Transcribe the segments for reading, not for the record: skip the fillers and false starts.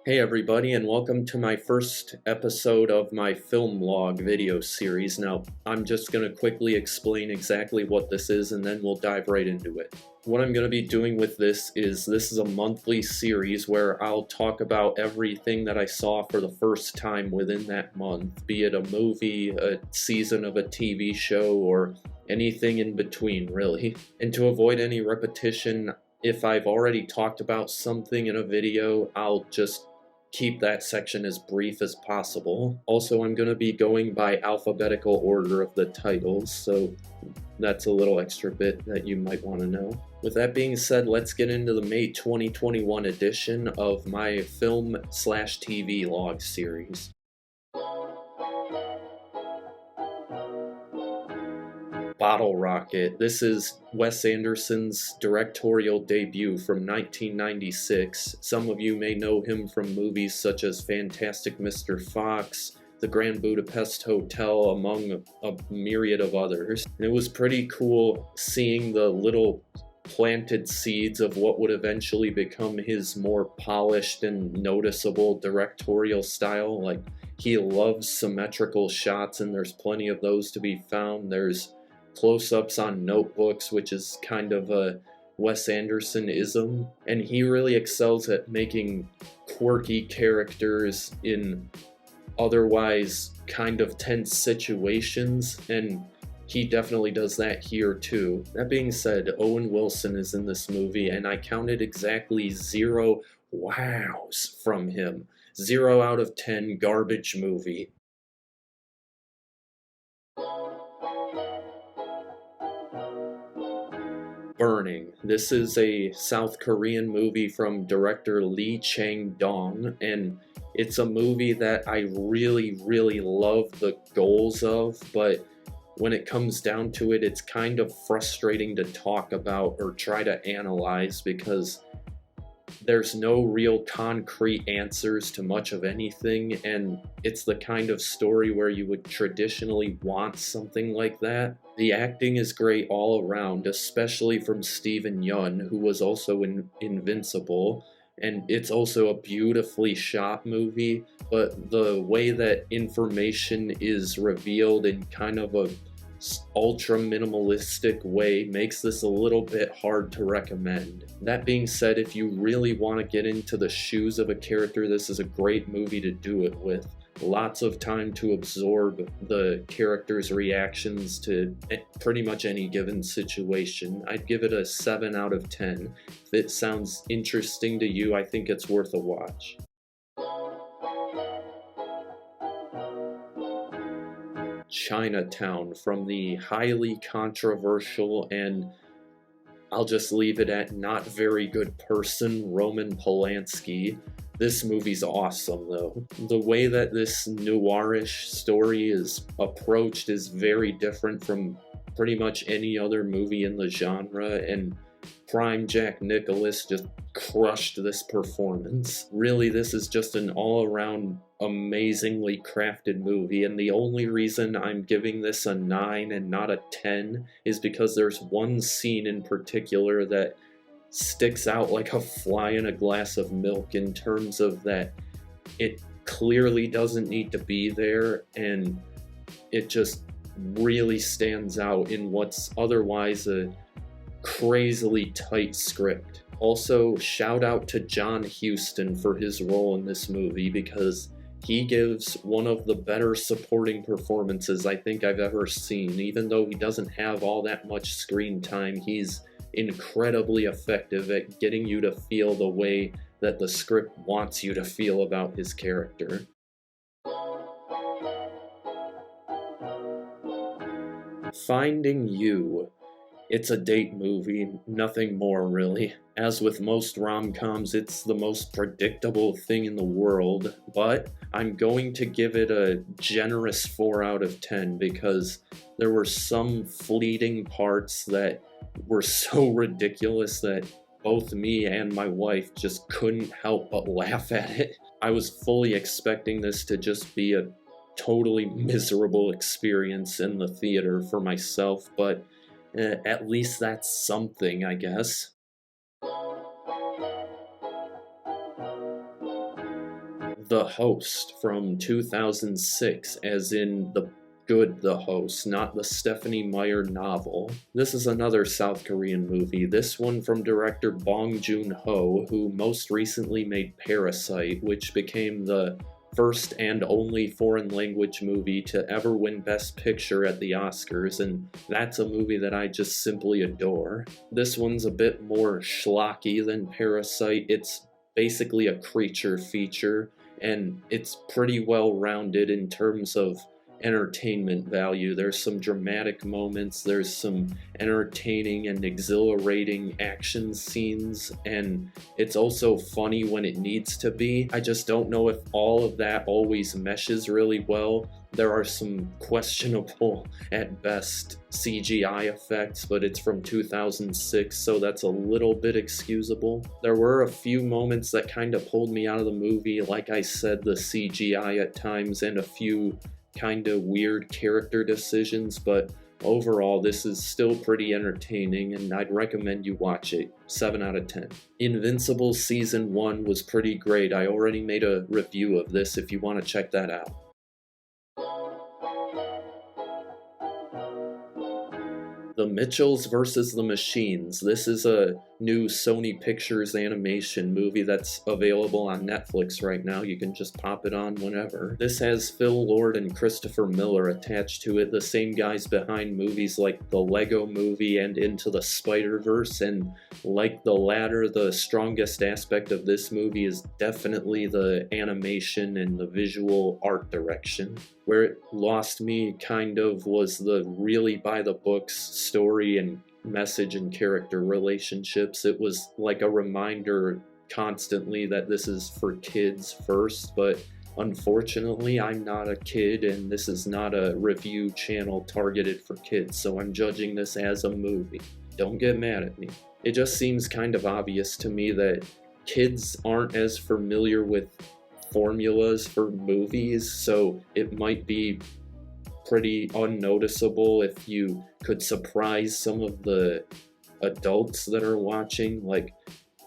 Hey everybody, and welcome to my first episode of my film log video series. Now, I'm just going to quickly explain exactly what this is and then we'll dive right into it. What I'm going to be doing with this is a monthly series where I'll talk about everything that I saw for the first time within that month, be it a movie, a season of a TV show, or anything in between, really. And to avoid any repetition, if I've already talked about something in a video, I'll just keep that section as brief as possible. Also, I'm going to be going by alphabetical order of the titles, so that's a little extra bit that you might want to know. With that being said, let's get into the May 2021 edition of my film/TV log series. Bottle Rocket. This is Wes Anderson's directorial debut from 1996. Some of you may know him from movies such as Fantastic Mr. Fox, The Grand Budapest Hotel, among a myriad of others. And it was pretty cool seeing the little planted seeds of what would eventually become his more polished and noticeable directorial style. Like, he loves symmetrical shots, and there's plenty of those to be found. There's close-ups on notebooks, which is kind of a Wes Anderson-ism, and he really excels at making quirky characters in otherwise kind of tense situations, and he definitely does that here too. That being said, Owen Wilson is in this movie, and I counted exactly 0 wows from him. 0 out of 10 garbage movie. Burning. This is a South Korean movie from director Lee Chang-dong, and it's a movie that I really love the goals of, but when it comes down to it, it's kind of frustrating to talk about or try to analyze because there's no real concrete answers to much of anything, and it's the kind of story where you would traditionally want something like that. The acting is great all around, especially from Steven Yeun, who was also in Invincible, and it's also a beautifully shot movie, but the way that information is revealed in kind of a ultra minimalistic way makes this a little bit hard to recommend. That being said, if you really want to get into the shoes of a character, this is a great movie to do it with. Lots of time to absorb the character's reactions to pretty much any given situation. I'd give it a 7 out of 10. If it sounds interesting to you, I think it's worth a watch. Chinatown, from the highly controversial and I'll just leave it at not very good person, Roman Polanski. This movie's awesome, though. The way that this noirish story is approached is very different from pretty much any other movie in the genre, and prime Jack Nicklaus just crushed this performance. Really, this is just an all-around amazingly crafted movie, and the only reason I'm giving this a 9 and not a 10 is because there's one scene in particular that sticks out like a fly in a glass of milk in terms of that it clearly doesn't need to be there, and it just really stands out in what's otherwise a crazily tight script. Also, shout out to John Huston for his role in this movie because he gives one of the better supporting performances I think I've ever seen. Even though he doesn't have all that much screen time, he's incredibly effective at getting you to feel the way that the script wants you to feel about his character. Finding You. It's a date movie, nothing more really. As with most rom-coms, it's the most predictable thing in the world, but I'm going to give it a generous 4 out of 10 because there were some fleeting parts that were so ridiculous that both me and my wife just couldn't help but laugh at it. I was fully expecting this to just be a totally miserable experience in the theater for myself, but at least that's something, I guess. The Host from 2006, as in The Host, not the Stephanie Meyer novel. This is another South Korean movie, this one from director Bong Joon-ho, who most recently made Parasite, which became the first and only foreign language movie to ever win Best Picture at the Oscars, and that's a movie that I just simply adore. This one's a bit more schlocky than Parasite. It's basically a creature feature, and it's pretty well rounded in terms of entertainment value. There's some dramatic moments, there's some entertaining and exhilarating action scenes, and it's also funny when it needs to be. I just don't know if all of that always meshes really well. There are some questionable, at best, CGI effects, but it's from 2006, so that's a little bit excusable. There were a few moments that kind of pulled me out of the movie, like I said, the CGI at times, and a few kind of weird character decisions, but overall this is still pretty entertaining and I'd recommend you watch it. 7 out of 10. Invincible Season 1 was pretty great. I already made a review of this if you want to check that out. The Mitchells vs. the Machines. This is a new Sony Pictures animation movie that's available on Netflix right now. You can just pop it on whenever. This has Phil Lord and Christopher Miller attached to it, the same guys behind movies like the Lego Movie and Into the Spider-Verse, and like the latter, the strongest aspect of this movie is definitely the animation and the visual art direction. Where it lost me kind of was the really by the books story and message and character relationships. It was like a reminder constantly that this is for kids first, but unfortunately I'm not a kid and this is not a review channel targeted for kids, so I'm judging this as a movie. Don't get mad at me. It just seems kind of obvious to me that kids aren't as familiar with formulas for movies, so it might be pretty unnoticeable if you could surprise some of the adults that are watching. Like,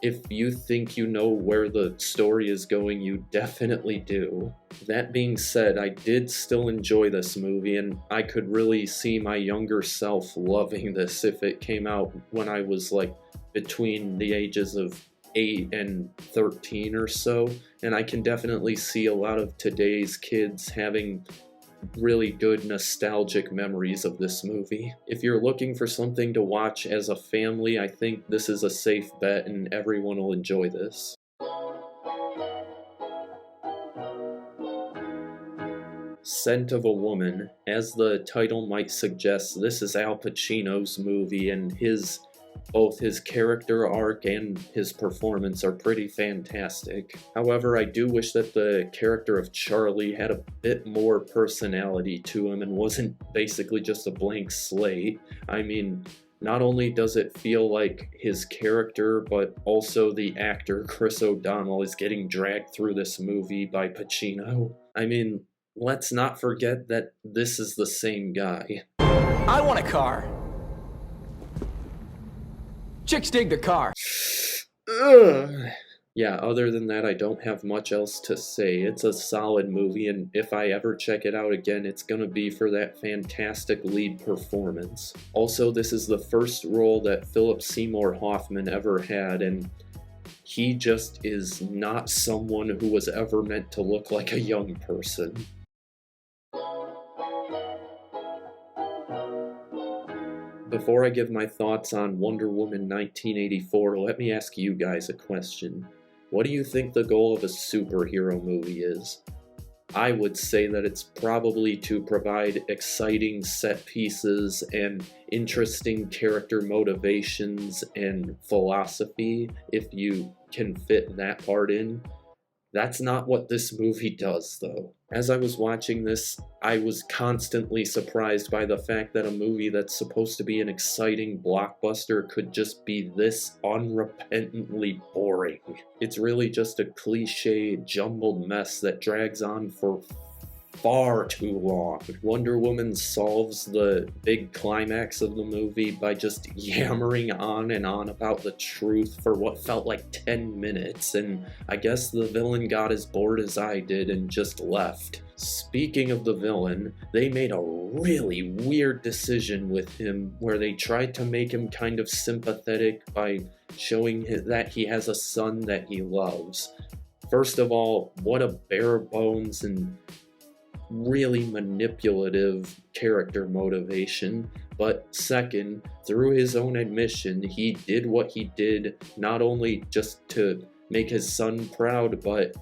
if you think you know where the story is going, you definitely do. That being said, I did still enjoy this movie, and I could really see my younger self loving this if it came out when I was like between the ages of 8 and 13 or so, and I can definitely see a lot of today's kids having really good nostalgic memories of this movie. If you're looking for something to watch as a family, I think this is a safe bet and everyone will enjoy this. Scent of a Woman. As the title might suggest, this is Al Pacino's movie, and both his character arc and his performance are pretty fantastic. However, I do wish that the character of Charlie had a bit more personality to him and wasn't basically just a blank slate. I mean, not only does it feel like his character, but also the actor Chris O'Donnell is getting dragged through this movie by Pacino. I mean, let's not forget that this is the same guy. I want a car. Chicks dig the car. Ugh. Yeah, other than that, I don't have much else to say. It's a solid movie, and if I ever check it out again, it's gonna be for that fantastic lead performance. Also, this is the first role that Philip Seymour Hoffman ever had, and he just is not someone who was ever meant to look like a young person. Before I give my thoughts on Wonder Woman 1984, let me ask you guys a question. What do you think the goal of a superhero movie is? I would say that it's probably to provide exciting set pieces and interesting character motivations and philosophy, if you can fit that part in. That's not what this movie does, though. As I was watching this, I was constantly surprised by the fact that a movie that's supposed to be an exciting blockbuster could just be this unrepentantly boring. It's really just a cliche, jumbled mess that drags on for far too long. Wonder Woman solves the big climax of the movie by just yammering on and on about the truth for what felt like 10 minutes, and I guess the villain got as bored as I did and just left. Speaking of the villain, they made a really weird decision with him where they tried to make him kind of sympathetic by showing that he has a son that he loves. First of all, what a bare bones and really manipulative character motivation. But second, through his own admission, he did what he did not only just to make his son proud, but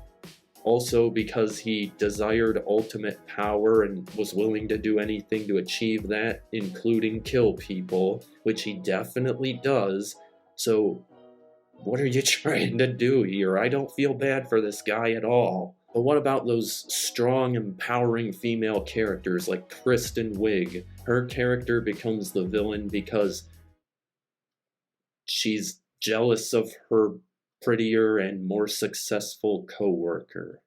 also because he desired ultimate power and was willing to do anything to achieve that, including kill people, which he definitely does. So what are you trying to do here? I don't feel bad for this guy at all. But what about those strong, empowering female characters like Kristen Wiig? Her character becomes the villain because she's jealous of her prettier and more successful coworker.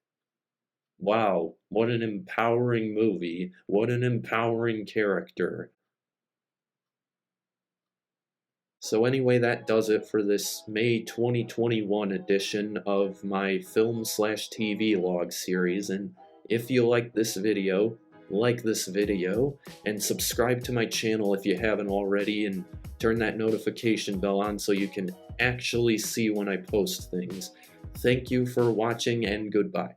Wow, what an empowering movie. What an empowering character. So anyway, that does it for this May 2021 edition of my film/TV log series, and if you like this video, and subscribe to my channel if you haven't already, and turn that notification bell on so you can actually see when I post things. Thank you for watching, and goodbye.